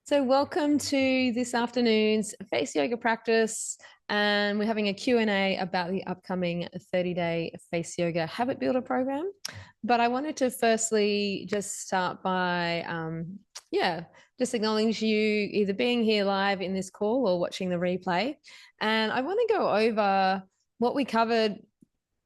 So welcome to this afternoon's face yoga practice, and we're having a Q&A about the upcoming 30-day face yoga habit builder program. But I wanted to firstly just start by, just acknowledge you either being here live in this call or watching the replay. And I want to go over what we covered,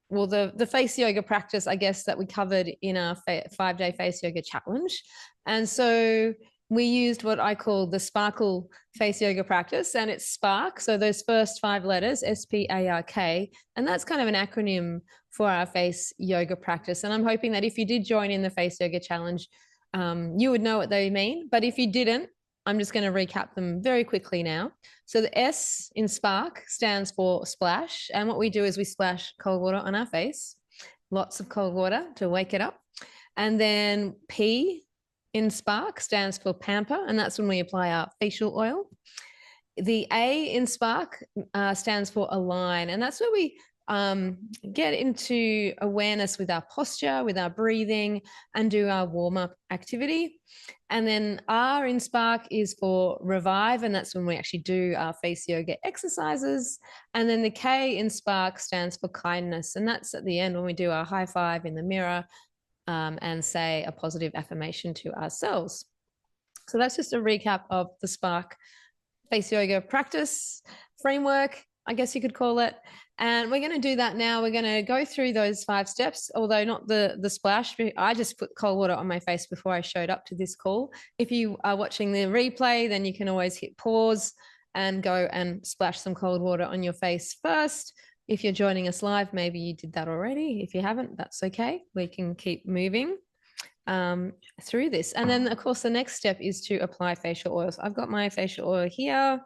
well, the face yoga practice, I guess, that we covered in our 5-day face yoga challenge. And so we used what I call the Sparkle face yoga practice, and it's Spark. So those first 5 letters, SPARK, and that's kind of an acronym for our face yoga practice. And I'm hoping that if you did join in the face yoga challenge, you would know what they mean. But if you didn't, I'm just going to recap them very quickly now. So the S in Spark stands for splash. And what we do is we splash cold water on our face, lots of cold water to wake it up. And then P in Spark stands for pamper, and that's when we apply our facial oil. The A in Spark stands for align, and that's where we get into awareness with our posture, with our breathing, and do our warm-up activity. And then R in Spark is for revive, and that's when we actually do our face yoga exercises. And then the K in Spark stands for kindness, and that's at the end when we do our high five in the mirror and say a positive affirmation to ourselves. So that's just a recap of the Spark face yoga practice framework, I guess you could call it. And we're going to do that now. We're going to go through those 5 steps, although not the splash. I just put cold water on my face before I showed up to this call. If you are watching the replay, then you can always hit pause and go and splash some cold water on your face first. If you're joining us live, maybe you did that already. If you haven't, that's okay. We can keep moving through this. And then, of course, the next step is to apply facial oils. I've got my facial oil here.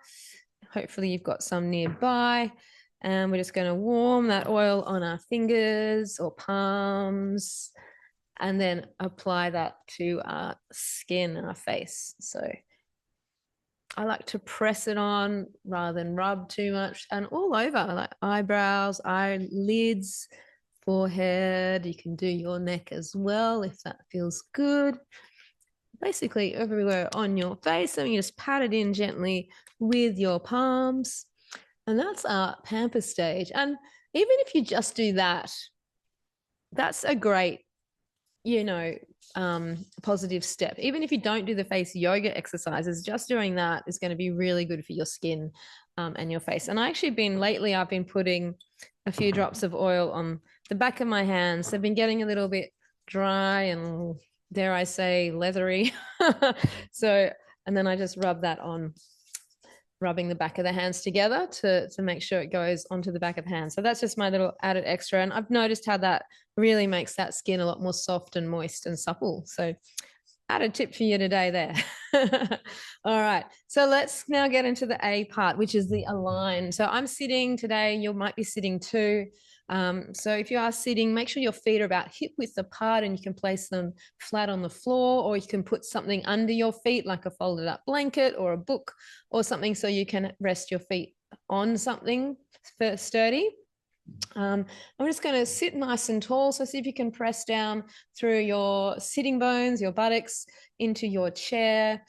Hopefully you've got some nearby. And we're just going to warm that oil on our fingers or palms and then apply that to our skin and our face. So I like to press it on rather than rub too much, and all over, like eyebrows, eyelids, forehead. You can do your neck as well if that feels good. Basically everywhere on your face, and you just pat it in gently with your palms. And that's our pamper stage. And even if you just do that, that's a great, positive step. Even if you don't do the face yoga exercises, just doing that is going to be really good for your skin and your face. And I've been putting a few drops of oil on the back of my hands. They've been getting a little bit dry and, dare I say, leathery. And then I just rub that on, rubbing the back of the hands together to make sure it goes onto the back of the hand. So that's just my little added extra. And I've noticed how that really makes that skin a lot more soft and moist and supple. So added tip for you today there. All right. So let's now get into the A part, which is the align. So I'm sitting today. You might be sitting too. So if you are sitting, make sure your feet are about hip width apart and you can place them flat on the floor, or you can put something under your feet like a folded up blanket or a book or something so you can rest your feet on something sturdy. I'm just going to sit nice and tall. So see if you can press down through your sitting bones, your buttocks into your chair,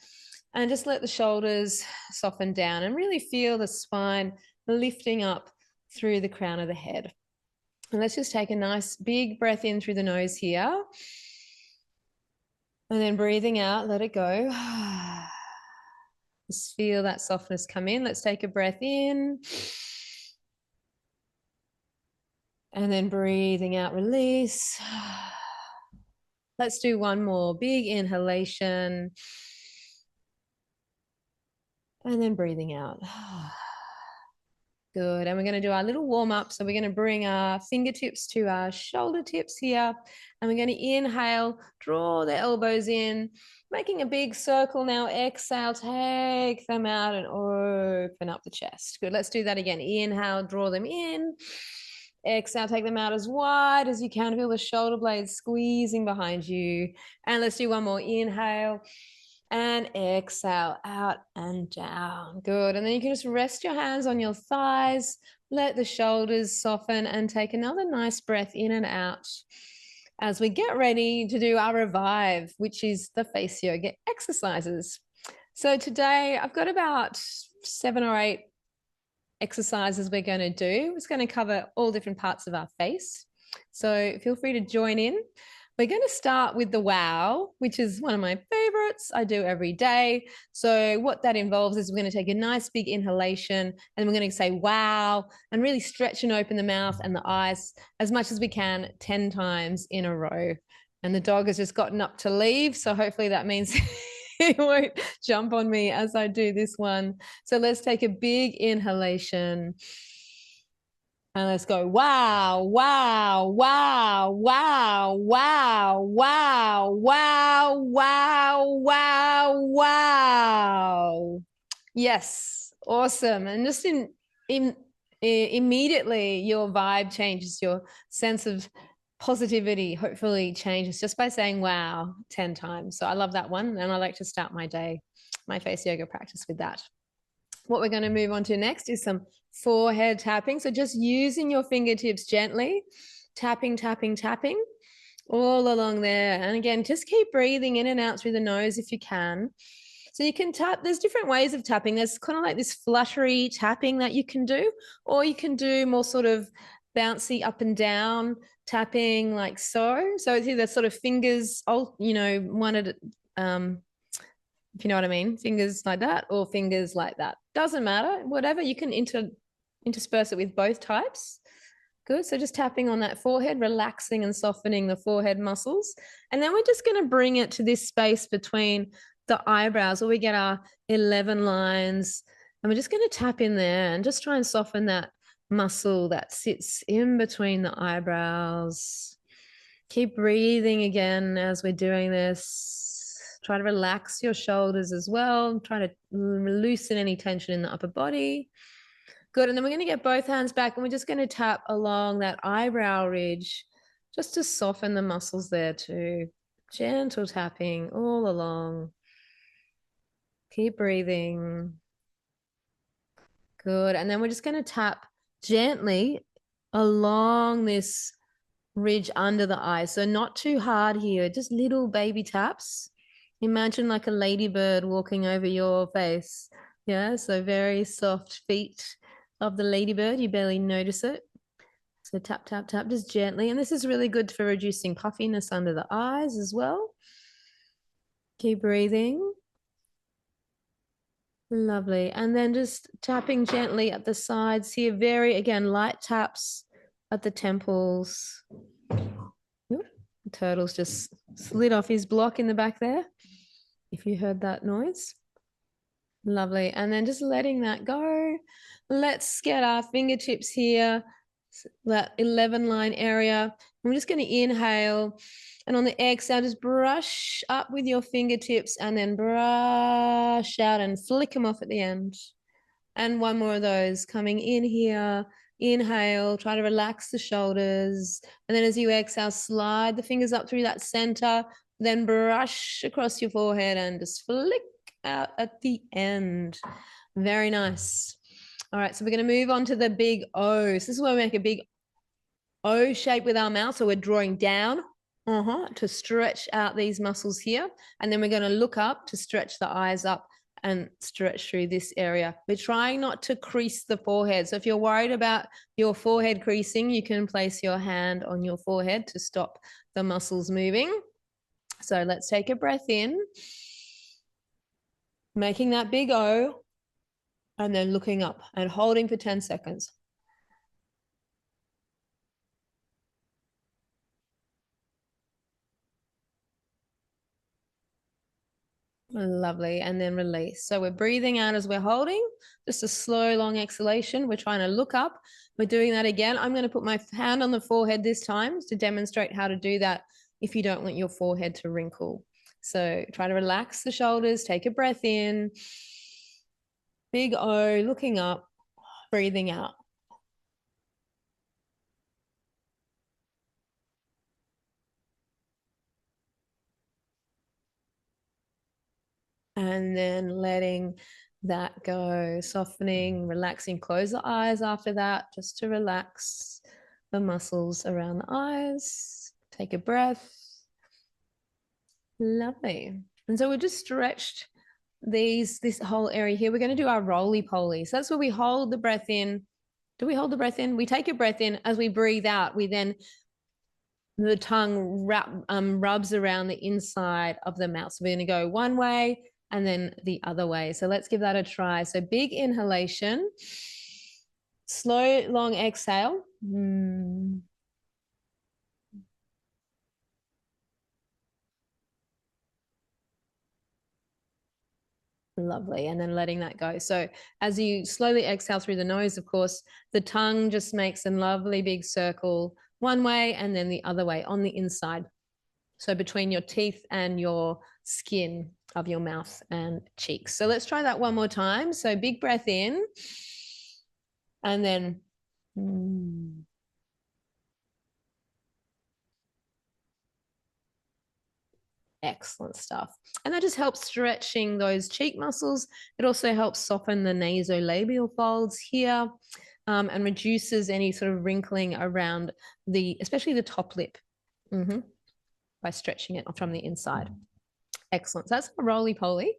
and just let the shoulders soften down and really feel the spine lifting up through the crown of the head. And let's just take a nice big breath in through the nose here. And then breathing out, let it go. Just feel that softness come in. Let's take a breath in. And then breathing out, release. Let's do one more big inhalation. And then breathing out. Good. And we're going to do our little warm up. So we're going to bring our fingertips to our shoulder tips here. And we're going to inhale, draw the elbows in, making a big circle now. Exhale, take them out and open up the chest. Good. Let's do that again. Inhale, draw them in. Exhale, take them out as wide as you can. Feel the shoulder blades squeezing behind you. And let's do one more. Inhale and exhale, out and down. Good. And then you can just rest your hands on your thighs, let the shoulders soften, and take another nice breath in and out as we get ready to do our revive, which is the face yoga exercises. So today I've got about 7 or 8 exercises we're going to do. It's going to cover all different parts of our face. So feel free to join in. We're going to start with the wow, which is one of my favorites. I do every day. So what that involves is we're going to take a nice big inhalation and we're going to say wow and really stretch and open the mouth and the eyes as much as we can 10 times in a row. And the dog has just gotten up to leave. So hopefully that means he won't jump on me as I do this one. So let's take a big inhalation. And let's go, wow, wow, wow, wow, wow, wow, wow, wow, wow, wow. Yes, awesome. And just immediately your vibe changes, your sense of positivity hopefully changes just by saying wow 10 times. So I love that one. And I like to start my day, my face yoga practice with that. What we're going to move on to next is some forehead tapping. So just using your fingertips gently, tapping, tapping, tapping all along there. And again, just keep breathing in and out through the nose if you can. So you can tap, there's different ways of tapping. There's kind of like this fluttery tapping that you can do, or you can do more sort of bouncy up and down tapping like so. So it's either sort of fingers, one at if you know what I mean, fingers like that or fingers like that. Doesn't matter, whatever, you can intersperse it with both types. Good. So just tapping on that forehead, relaxing and softening the forehead muscles. And then we're just going to bring it to this space between the eyebrows where we get our 11 lines. And we're just going to tap in there and just try and soften that muscle that sits in between the eyebrows. Keep breathing again as we're doing this. Try to relax your shoulders as well. Try to loosen any tension in the upper body. Good. And then we're going to get both hands back and we're just going to tap along that eyebrow ridge just to soften the muscles there too. Gentle tapping all along. Keep breathing. Good. And then we're just going to tap gently along this ridge under the eye. So not too hard here, just little baby taps. Imagine like a ladybird walking over your face. Yeah, so very soft feet of the ladybird. You barely notice it. So tap, tap, tap, just gently. And this is really good for reducing puffiness under the eyes as well. Keep breathing. Lovely. And then just tapping gently at the sides here. Very, again, light taps at the temples. The turtle's just slid off his block in the back there, if you heard that noise. Lovely. And then just letting that go. Let's get our fingertips here, that 11 line area. I'm just going to inhale. And on the exhale, just brush up with your fingertips and then brush out and flick them off at the end. And one more of those coming in here. Inhale, try to relax the shoulders. And then as you exhale, slide the fingers up through that center, then brush across your forehead and just flick out at the end. Very nice. All right, so we're going to move on to the big O. So this is where we make a big O shape with our mouth. So we're drawing down to stretch out these muscles here. And then we're going to look up to stretch the eyes up and stretch through this area. We're trying not to crease the forehead. So if you're worried about your forehead creasing, you can place your hand on your forehead to stop the muscles moving. So let's take a breath in, making that big O, and then looking up and holding for 10 seconds. Lovely. And then release. So we're breathing out as we're holding, just a slow, long exhalation. We're trying to look up. We're doing that again. I'm going to put my hand on the forehead this time to demonstrate how to do that if you don't want your forehead to wrinkle. So try to relax the shoulders, take a breath in, big O, looking up, breathing out. And then letting that go, softening, relaxing, close the eyes after that, just to relax the muscles around the eyes. Take a breath. Lovely. And so we just stretched this whole area here, we're going to do our roly-poly. So that's where we hold the breath in. Do we hold the breath in? We take a breath in. As we breathe out, we then, the tongue rubs around the inside of the mouth. So we're going to go one way and then the other way. So let's give that a try. So big inhalation, slow, long exhale. Lovely. And then letting that go. So as you slowly exhale through the nose, of course, the tongue just makes a lovely big circle one way and then the other way on the inside. So between your teeth and your skin of your mouth and cheeks. So let's try that one more time. So big breath in and then excellent stuff. And that just helps stretching those cheek muscles. It also helps soften the nasolabial folds here, and reduces any sort of wrinkling around especially the top lip, by stretching it from the inside. Excellent. So that's a roly-poly.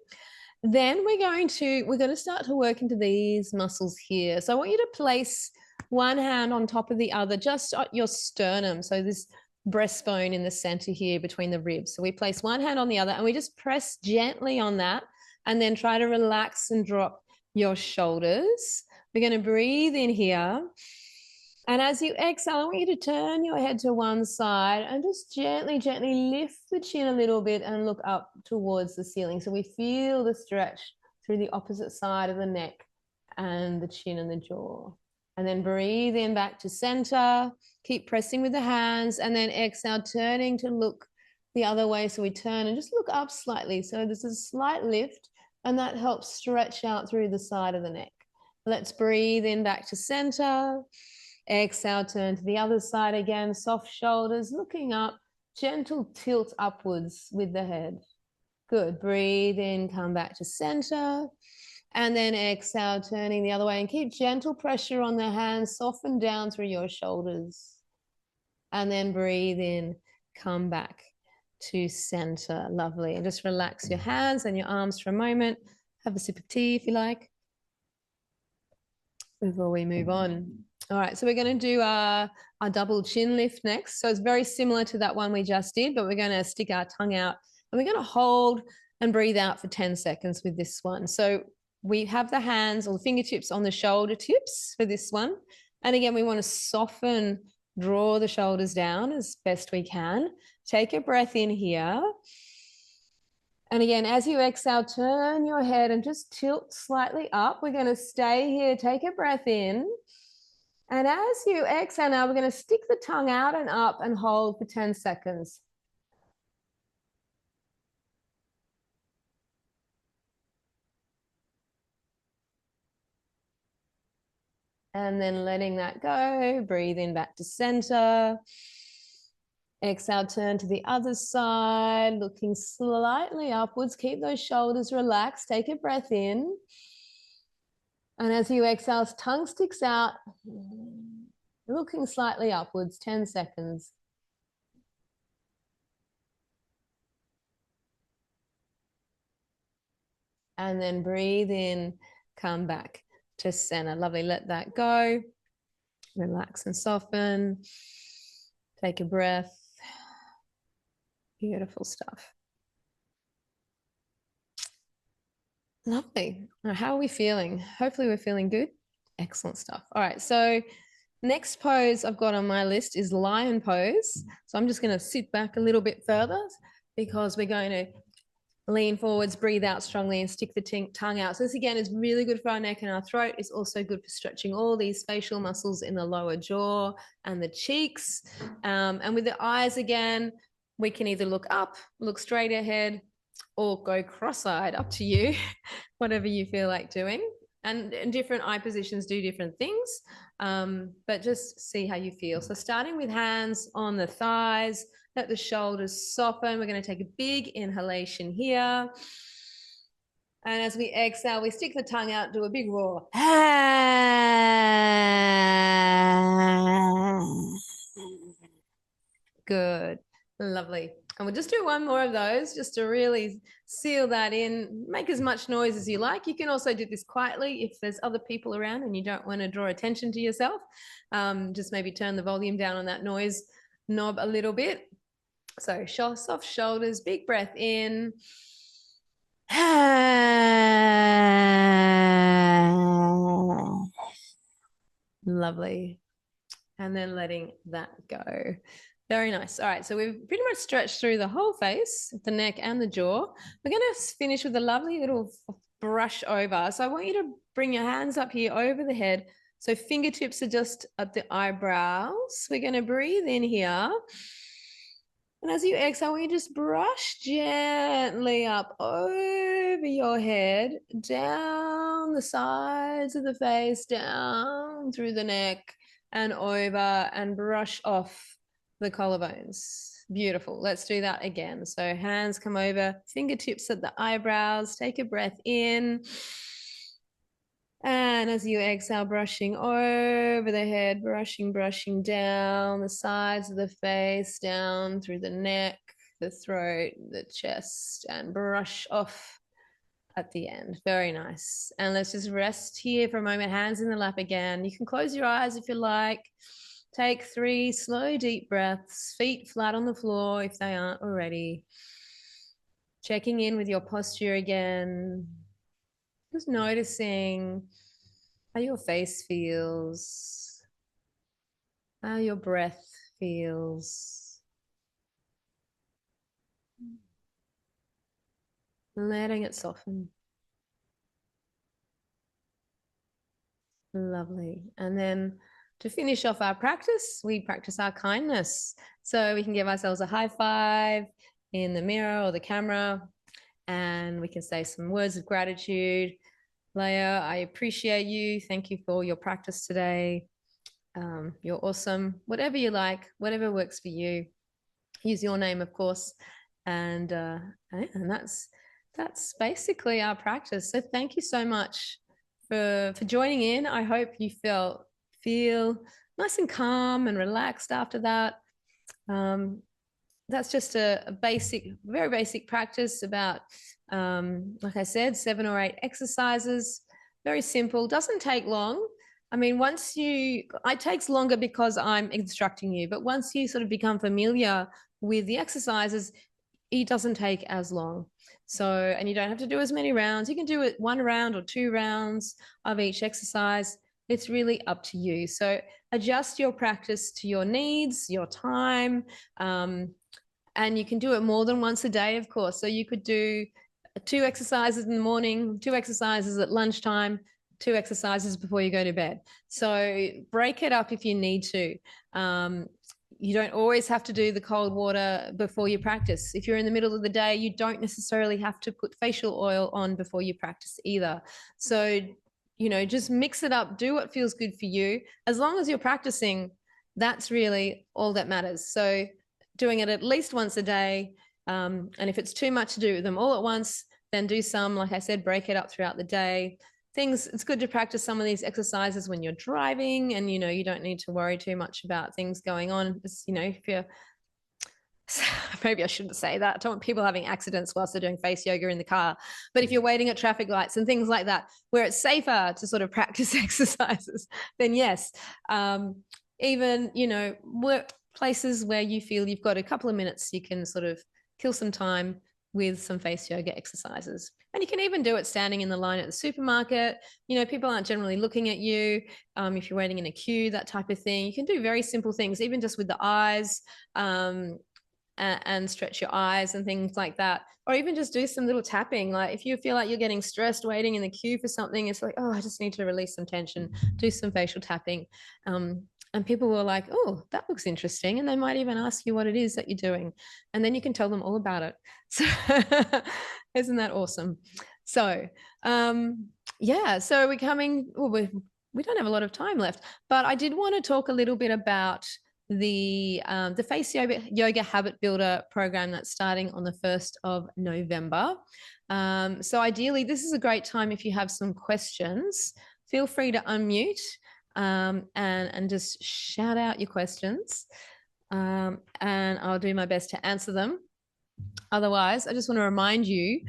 Then we're going to start to work into these muscles here. So I want you to place one hand on top of the other, just at your sternum. So this breastbone in the center here between the ribs. So we place one hand on the other and we just press gently on that and then try to relax and drop your shoulders. We're going to breathe in here. And as you exhale, I want you to turn your head to one side and just gently, gently lift the chin a little bit and look up towards the ceiling. So we feel the stretch through the opposite side of the neck and the chin and the jaw. And then breathe in back to center. Keep pressing with the hands and then exhale, turning to look the other way. So we turn and just look up slightly. So there's a slight lift and that helps stretch out through the side of the neck. Let's breathe in back to center. Exhale, turn to the other side again. Soft shoulders, looking up, gentle tilt upwards with the head. Good. Breathe in, come back to center. And then exhale, turning the other way and keep gentle pressure on the hands, soften down through your shoulders. And then breathe in, come back to center. Lovely. And just relax your hands and your arms for a moment. Have a sip of tea if you like before we move on. All right, so we're going to do our double chin lift next. So it's very similar to that one we just did, but we're going to stick our tongue out and we're going to hold and breathe out for 10 seconds with this one. So we have the hands or the fingertips on the shoulder tips for this one. And again, we want to soften, draw the shoulders down as best we can. Take a breath in here. And again, as you exhale, turn your head and just tilt slightly up. We're going to stay here. Take a breath in. And as you exhale now, we're going to stick the tongue out and up and hold for 10 seconds. And then letting that go, breathe in back to center. Exhale, turn to the other side, looking slightly upwards. Keep those shoulders relaxed. Take a breath in. And as you exhale, tongue sticks out, looking slightly upwards, 10 seconds. And then breathe in, come back to center. Lovely, let that go. Relax and soften. Take a breath. Beautiful stuff. Lovely. How are we feeling? Hopefully we're feeling good. Excellent stuff. All right, so next pose I've got on my list is lion pose. So I'm just going to sit back a little bit further because we're going to lean forwards, breathe out strongly and stick the tongue out. So this again is really good for our neck and our throat. It's also good for stretching all these facial muscles in the lower jaw and the cheeks. And with the eyes again, we can either look up, look straight ahead, or go cross-eyed, up to you, whatever you feel like doing. And different eye positions do different things, but just see how you feel. So starting with hands on the thighs, let the shoulders soften. We're going to take a big inhalation here. And as we exhale, we stick the tongue out, do a big roar. Good. Lovely. And we'll just do one more of those just to really seal that in. Make as much noise as you like. You can also do this quietly if there's other people around and you don't want to draw attention to yourself. Just maybe turn the volume down on that noise knob a little bit. So soft shoulders, big breath in. Lovely. And then letting that go. Very nice. All right, so we've pretty much stretched through the whole face, the neck and the jaw. We're going to finish with a lovely little brush over. So I want you to bring your hands up here over the head. So fingertips are just at the eyebrows. We're going to breathe in here. And as you exhale, we just brush gently up over your head, down the sides of the face, down through the neck and over, and brush off the collarbones. Beautiful. Let's do that again. So hands come over, fingertips at the eyebrows. Take a breath in. And as you exhale, brushing over the head, brushing down the sides of the face, down through the neck, the throat, the chest, and brush off at the end. Very nice. And let's just rest here for a moment, hands in the lap again. You can close your eyes if you like. Take 3 slow, deep breaths, feet flat on the floor if they aren't already. Checking in with your posture again. Just noticing how your face feels, how your breath feels. Letting it soften. Lovely. And then to finish off our practice, we practice our kindness. So we can give ourselves a high five in the mirror or the camera, and we can say some words of gratitude. Leah, I appreciate you. Thank you for your practice today. You're awesome. Whatever you like, whatever works for you. Use your name, of course. And that's basically our practice. So thank you so much for joining in. I hope you feel nice and calm and relaxed after that. That's just a very basic practice about, like I said, 7 or 8 exercises. Very simple, doesn't take long. I mean, it takes longer because I'm instructing you, but once you sort of become familiar with the exercises, it doesn't take as long. So, and you don't have to do as many rounds. You can do it 1 round or 2 rounds of each exercise. It's really up to you. So adjust your practice to your needs, your time, and you can do it more than once a day, of course. So you could do 2 exercises in the morning, 2 exercises at lunchtime, 2 exercises before you go to bed. So break it up if you need to. You don't always have to do the cold water before you practice. If you're in the middle of the day, you don't necessarily have to put facial oil on before you practice either. So, just mix it up, do what feels good for you. As long as you're practicing, that's really all that matters. So doing it at least once a day. And if it's too much to do them all at once, then do some, like I said, break it up throughout the day. It's good to practice some of these exercises when you're driving, and, you don't need to worry too much about things going on. If you're, maybe I shouldn't say that. I don't want people having accidents whilst they're doing face yoga in the car. But if you're waiting at traffic lights and things like that, where it's safer to sort of practice exercises, then yes. Even, work places where you feel you've got a couple of minutes, you can sort of kill some time with some face yoga exercises. And you can even do it standing in the line at the supermarket. People aren't generally looking at you. If you're waiting in a queue, that type of thing. You can do very simple things, even just with the eyes, and stretch your eyes and things like that. Or even just do some little tapping. Like if you feel like you're getting stressed waiting in the queue for something, it's like, oh, I just need to release some tension, do some facial tapping. And people were like, oh, that looks interesting. And they might even ask you what it is that you're doing. And then you can tell them all about it. So isn't that awesome? So, so we don't have a lot of time left, but I did want to talk a little bit about the Face Yoga Habit Builder program that's starting on the 1st of November. So ideally, this is a great time if you have some questions. Feel free to unmute and just shout out your questions, and I'll do my best to answer them. Otherwise, I just want to remind you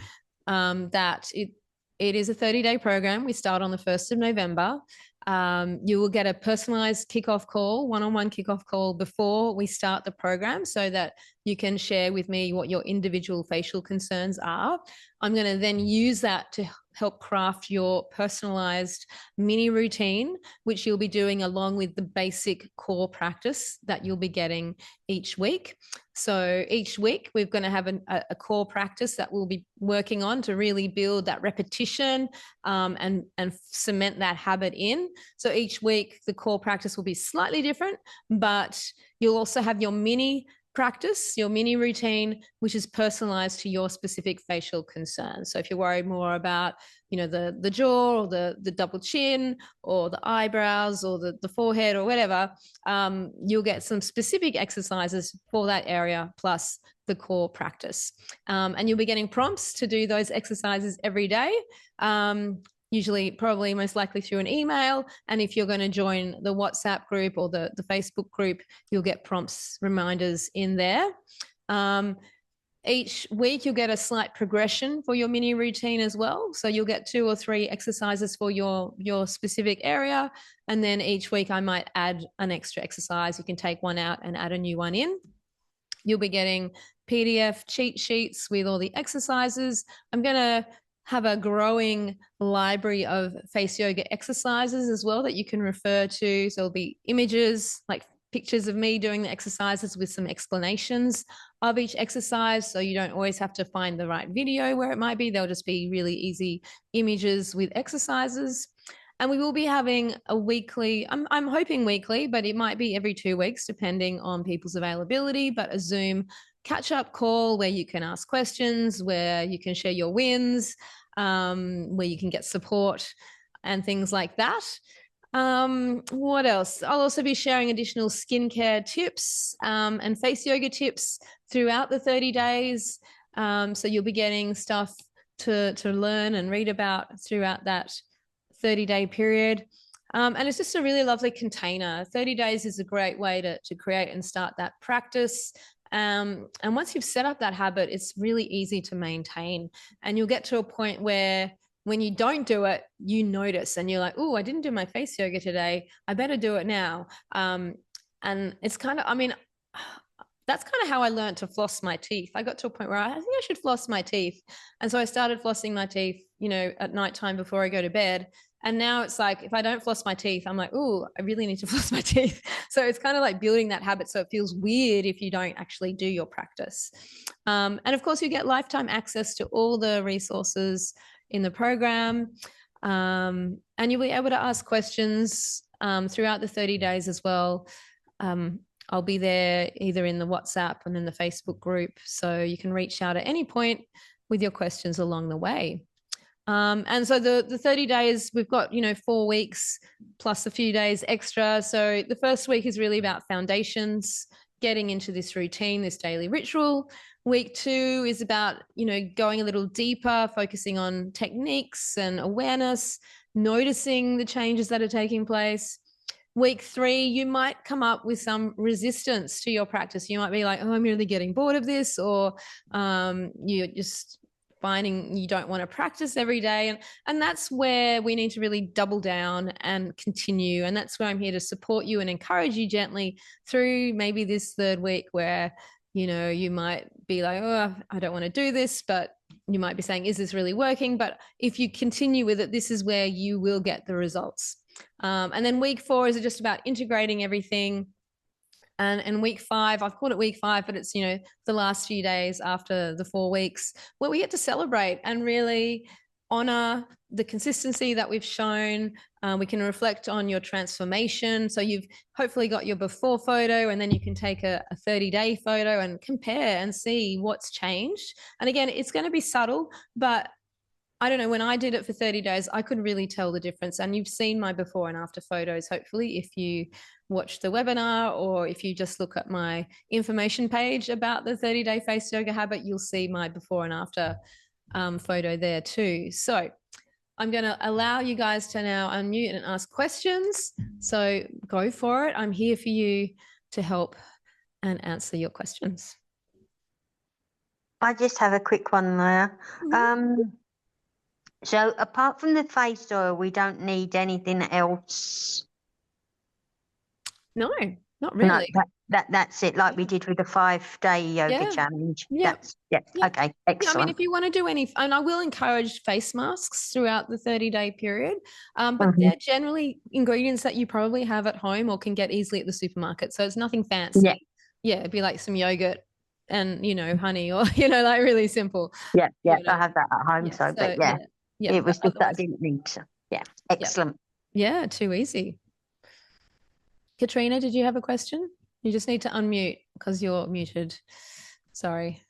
that it is a 30-day program. We start on the 1st of November. You will get a personalized kickoff call, one-on-one kickoff call before we start the program so that you can share with me what your individual facial concerns are. I'm going to then use that to help craft your personalized mini routine, which you'll be doing along with the basic core practice that you'll be getting each week. So each week we're going to have a core practice that we'll be working on to really build that repetition and cement that habit in. So each week the core practice will be slightly different, but you'll also have your mini practice, your mini routine, which is personalized to your specific facial concerns. So if you're worried more about, the jaw or the double chin or the eyebrows or the forehead or whatever, you'll get some specific exercises for that area plus the core practice. And you'll be getting prompts to do those exercises every day. Usually probably most likely through an email. And if you're going to join the WhatsApp group or the Facebook group, you'll get prompts, reminders in there. Each week you'll get a slight progression for your mini routine as well. So you'll get 2 or 3 exercises for your specific area. And then each week I might add an extra exercise. You can take one out and add a new one in. You'll be getting PDF cheat sheets with all the exercises. I'm going to have a growing library of face yoga exercises as well that you can refer to. So there'll be images, like pictures of me doing the exercises with some explanations of each exercise. So you don't always have to find the right video where it might be. There'll just be really easy images with exercises. And we will be having a weekly, I'm hoping weekly, but it might be every 2 weeks depending on people's availability, but a Zoom catch-up call where you can ask questions, where you can share your wins, where you can get support and things like that. What else? I'll also be sharing additional skincare tips and face yoga tips throughout the 30 days. So you'll be getting stuff to learn and read about throughout that 30-day period. And it's just a really lovely container. 30 days is a great way to create and start that practice. And once you've set up that habit, it's really easy to maintain. And you'll get to a point where when you don't do it, you notice and you're like, oh, I didn't do my face yoga today. I better do it now. And it's kind of, that's kind of how I learned to floss my teeth. I got to a point where I think I should floss my teeth. And so I started flossing my teeth, at nighttime before I go to bed. And now it's like, if I don't floss my teeth, I'm like, oh, I really need to floss my teeth. So it's kind of like building that habit. So it feels weird if you don't actually do your practice. And of course, you get lifetime access to all the resources in the program. And you'll be able to ask questions throughout the 30 days as well. I'll be there either in the WhatsApp and in the Facebook group. So you can reach out at any point with your questions along the way. And so the 30 days, we've got, 4 weeks plus a few days extra. So the first week is really about foundations, getting into this routine, this daily ritual. Week 2 is about, going a little deeper, focusing on techniques and awareness, noticing the changes that are taking place. Week 3, you might come up with some resistance to your practice. You might be like, oh, I'm really getting bored of this, or you're just finding you don't want to practice every day. And that's where we need to really double down and continue. And that's where I'm here to support you and encourage you gently through maybe this 3rd week where, you might be like, oh, I don't want to do this, but you might be saying, is this really working? But if you continue with it, this is where you will get the results. And then week 4 is just about integrating everything. And week 5, I've called it week 5, but it's, the last few days after the 4 weeks where we get to celebrate and really honor the consistency that we've shown. We can reflect on your transformation. So you've hopefully got your before photo, and then you can take a 30-day photo and compare and see what's changed. And again, it's going to be subtle, but I don't know, when I did it for 30 days, I could really tell the difference. And you've seen my before and after photos, hopefully, if you watch the webinar or if you just look at my information page about the 30-day face yoga habit, you'll see my before and after photo there too. So I'm going to allow you guys to now unmute and ask questions. So go for it. I'm here for you to help and answer your questions. I just have a quick one there. Mhm. So apart from the face oil, we don't need anything else. No, not No, really. that's it. Like we did with the 5-day yoga Yeah. challenge. Yeah. That's Yeah. okay. Yeah, I mean, Excellent. if you want to do any, and I will encourage face masks throughout the 30-day period, but Hmm. they're generally ingredients that you probably have at home or can get easily at the supermarket. So it's nothing Yeah, fancy. Yeah, it'd be like some yogurt and, honey or, like really simple, yeah. I whatever. have that at home. Yeah. So, but So, yeah, yeah. Yeah. it But was just that I otherwise, didn't need to. Yeah, yeah. excellent. Yeah. Too easy. Katrina, did you have a question? You just need to unmute because you're muted. Sorry.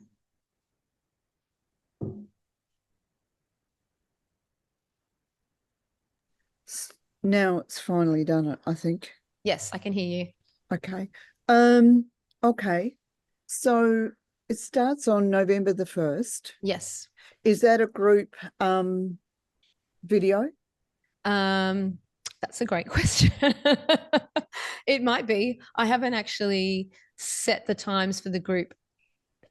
Now it's finally done it, I think. Yes, I can hear you. Okay. Okay. So it starts on November the 1st. Yes. Is that a group video? That's a great question. It might be. I haven't actually set the times for the group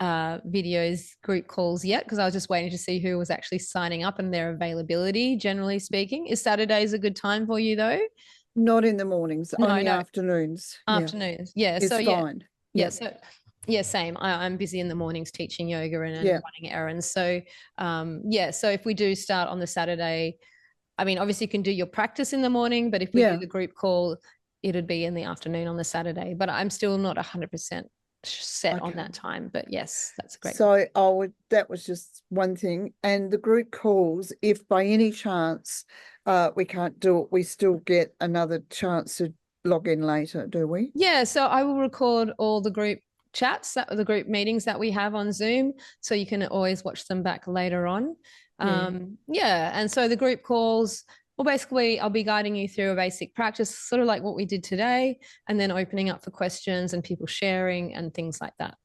videos, group calls yet, because I was just waiting to see who was actually signing up and their availability, generally speaking. Is Saturdays a good time for you though? Not in the mornings, No, only no, afternoons. afternoons. Yeah. It's So yeah. fine. Yeah. So yeah, same. I'm busy in the mornings teaching yoga and running errands. So yeah. So if we do start on the Saturday, I mean, obviously you can do your practice in the morning, but if we do the group call, it'd be in the afternoon on the Saturday. But I'm still not 100% set on that time. But yes, that's a great question. So that was just one thing. And the group calls, if by any chance we can't do it, we still get another chance to log in later, do we? Yeah, so I will record all the group chats, the group meetings that we have on Zoom, so you can always watch them back later on. Yeah, and so the group calls, well, basically, I'll be guiding you through a basic practice, sort of like what we did today, and then opening up for questions and people sharing and things like that.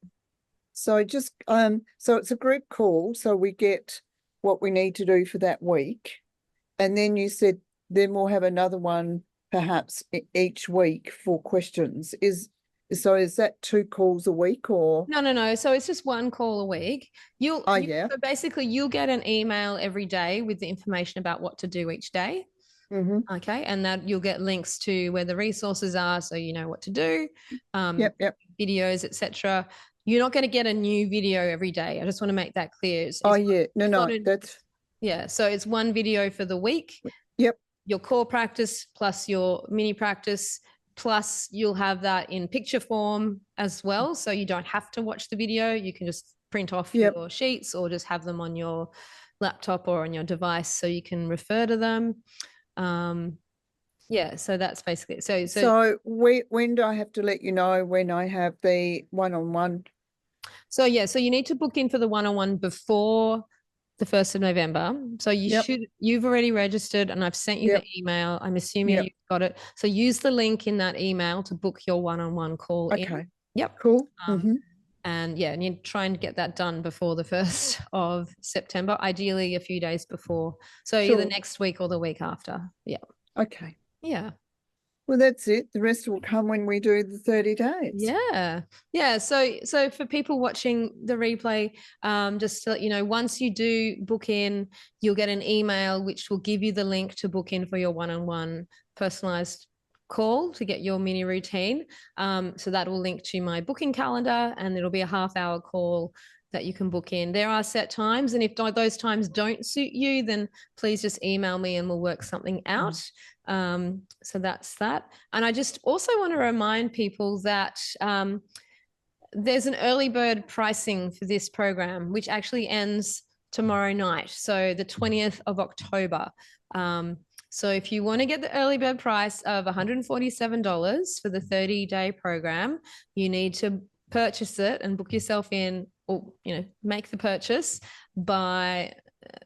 So just so it's a group call, so we get what we need to do for that week, and then you said then we'll have another one perhaps each week for questions. Is that 2 calls a week or? No. So it's just one call a week. Yeah. So basically you'll get an email every day with the information about what to do each day. Okay, and that you'll get links to where the resources are, so you know what to do. Yep. Videos, etc. You're not going to get a new video every day. I just want to make that clear. That's yeah. So it's one video for the week. Yep. Your core practice plus your mini practice, plus you'll have that in picture form as well. So you don't have to watch the video. You can just print off your sheets or just have them on your laptop or on your device so you can refer to them. Yeah, so that's basically it. So when do I have to let you know when I have the one-on-one? So yeah, so you need to book in for the one-on-one before the 1st of November. So you've already registered and I've sent you the email. I'm assuming you've got it. So use the link in that email to book your one-on-one call in. Yep. Cool. And yeah, and you try and get that done before the 1st of September, ideally a few days before. So either next week or the week after. Yeah. Okay. Yeah. Well, that's it. The rest will come when we do the 30 days. Yeah. So for people watching the replay, just to let you know, once you do book in, you'll get an email which will give you the link to book in for your one-on-one personalized call to get your mini routine. So that will link to my booking calendar and it'll be a half-hour call that you can book in. There are set times, and if those times don't suit you, then please just email me and we'll work something out. So that's that. And I just also want to remind people that there's an early bird pricing for this program, which actually ends tomorrow night, so the 20th of October. So if you want to get the early bird price of $147 for the 30-day program, you need to purchase it and book yourself in, or make the purchase by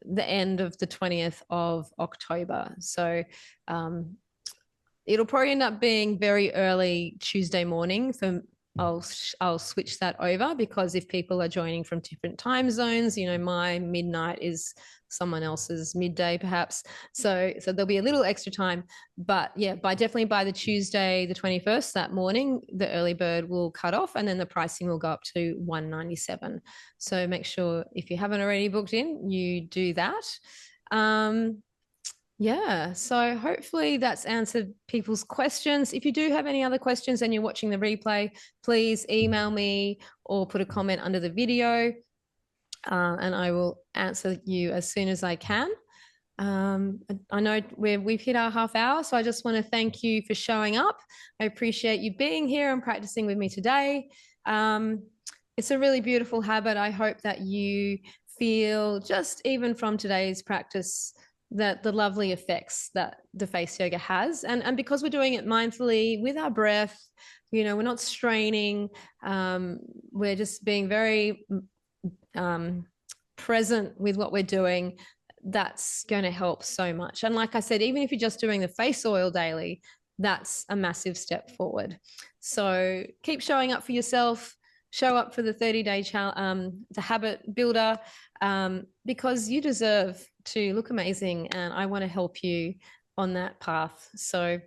the end of the 20th of October. So it'll probably end up being very early Tuesday morning for I'll switch that over, because if people are joining from different time zones, my midnight is someone else's midday perhaps. So there'll be a little extra time, but yeah, definitely by the Tuesday, the 21st, that morning, the early bird will cut off, and then the pricing will go up to $197. So make sure, if you haven't already booked in, you do that. Yeah, so hopefully that's answered people's questions. If you do have any other questions and you're watching the replay, please email me or put a comment under the video, and I will answer you as soon as I can. I know we've hit our half hour, so I just want to thank you for showing up. I appreciate you being here and practicing with me today. It's a really beautiful habit. I hope that you feel, just even from today's practice, that the lovely effects that the face yoga has. And because we're doing it mindfully with our breath, we're not straining. We're just being very present with what we're doing. That's going to help so much. And like I said, even if you're just doing the face oil daily, that's a massive step forward. So keep showing up for yourself. Show up for the 30-day the habit builder, because you deserve to look amazing, and I want to help you on that path. So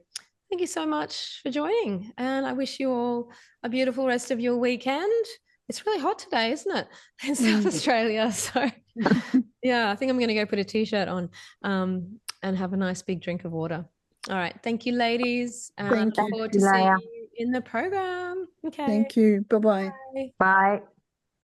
thank you so much for joining, and I wish you all a beautiful rest of your weekend. It's really hot today, isn't it, in South Australia? So yeah, I think I'm going to go put a t-shirt on and have a nice big drink of water. All right. Thank you, ladies. And I look forward to seeing you in the program. Okay. Thank you. Bye-bye. Bye. Bye.